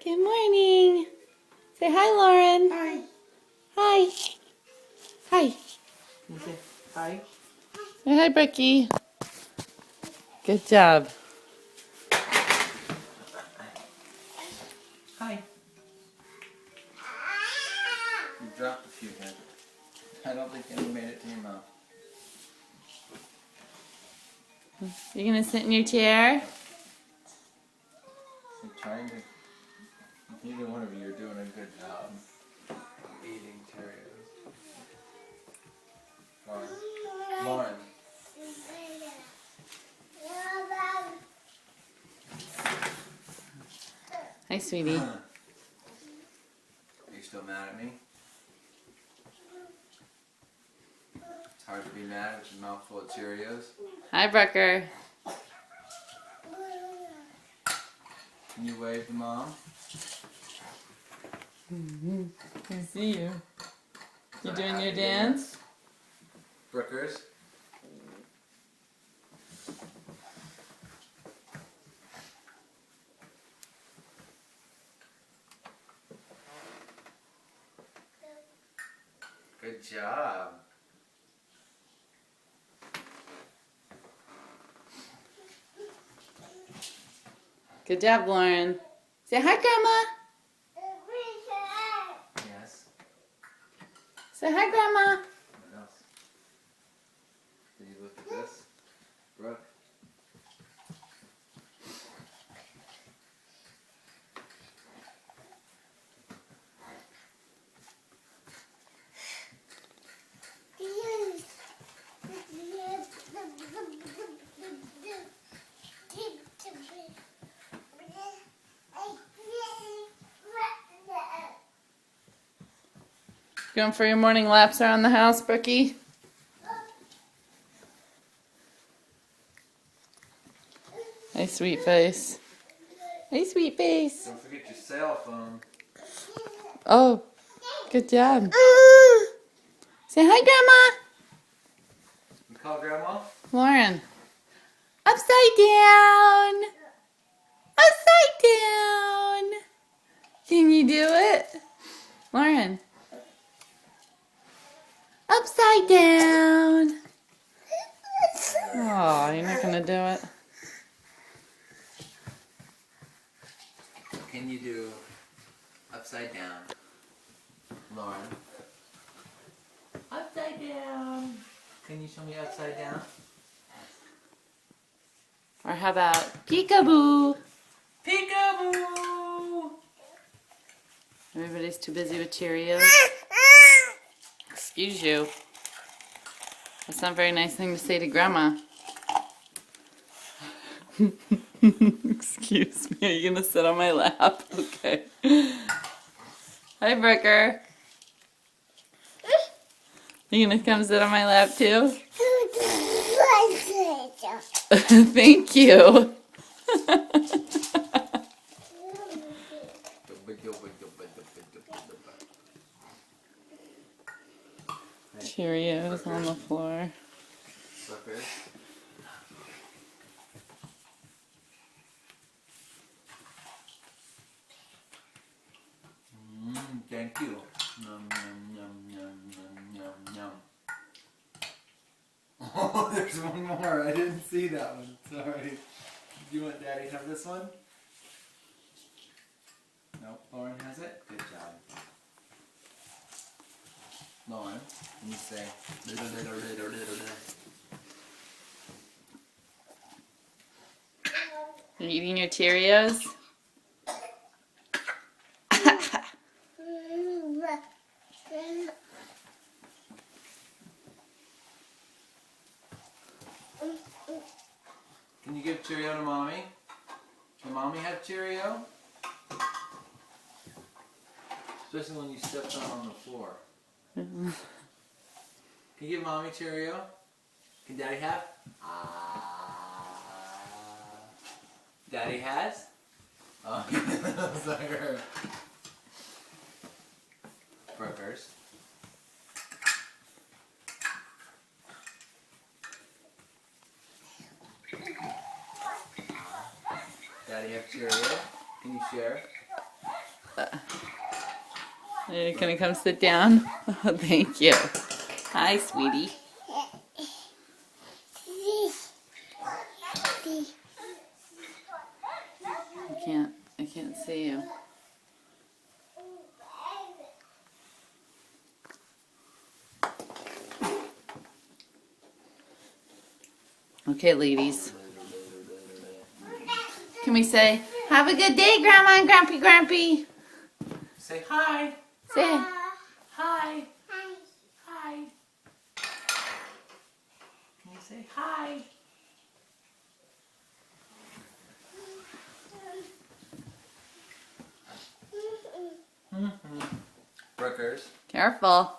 Good morning. Say hi, Lauren. Hi. Hi. Hi. You say hi. Say hi, Becky. Good job. Hi. You dropped a few here. I don't think any made it to your mouth. You gonna sit in your chair? I'm trying to. Neither one of you are doing a good job eating Cheerios. Lauren. Hi, sweetie. Are you still mad at me? It's hard to be mad with a mouthful of Cheerios. Hi, Brucker. Can you wave to Mom? I see you. You doing your dance? Brookers. Good job. Good job, Lauren. Say hi, Grandma. Yes. Say hi, Grandma. What else? Did you look at this? Brooke? Going for your morning laps around the house, Brookie? Hey, sweet face. Hey, sweet face. Don't forget your cell phone. Oh, good job. Say hi, Grandma. You call Grandma? Lauren. Upside down. Upside down. Can you do it? Lauren. Upside down. Oh, you're not going to do it. Can you do upside down? Lauren? Upside down. Can you show me upside down? Or how about peekaboo? Peekaboo! Everybody's too busy with Cheerios. Excuse you. That's not a very nice thing to say to Grandma. Excuse me, are you gonna sit on my lap? Okay. Hi, Brooker. You gonna come sit on my lap too? Thank you. Cheerios on the floor. Suckers. Thank you. Yum, yum, yum, yum, yum, yum, yum. Oh, there's one more. I didn't see that one. Sorry. Do you want Daddy to have this one? Nope. Lauren has it? Good job. Lauren, can you say You eating your Cheerios? Can you give Cheerio to Mommy? Can Mommy have Cheerio? Especially when you stepped on the floor. Can you give Mommy Cheerio? Can Daddy have? Daddy has? Oh, sorry. Brookers. Daddy have Cheerio? Can you share? You're gonna come sit down? Oh, thank you. Hi, sweetie. I can't see you. Okay, ladies. Can we say, have a good day, Grandma and Grampy? Say hi. Say Hi. Hi. Can you say hi? Brookers. careful.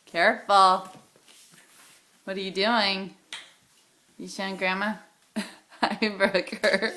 Careful. What are you doing? You showing Grandma? Hi, Brooker.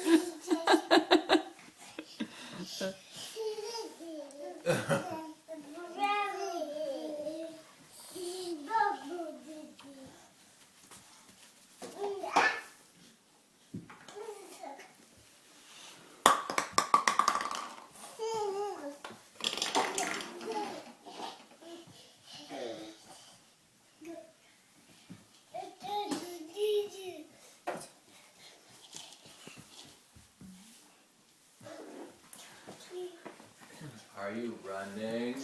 Are you running?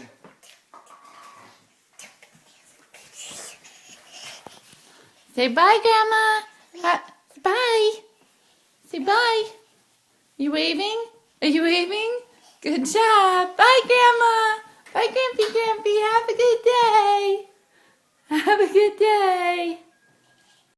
Say bye, Grandma. Bye. Say bye. You waving? Are you waving? Good job. Bye, Grandma. Bye, Grampy. Have a good day. Have a good day.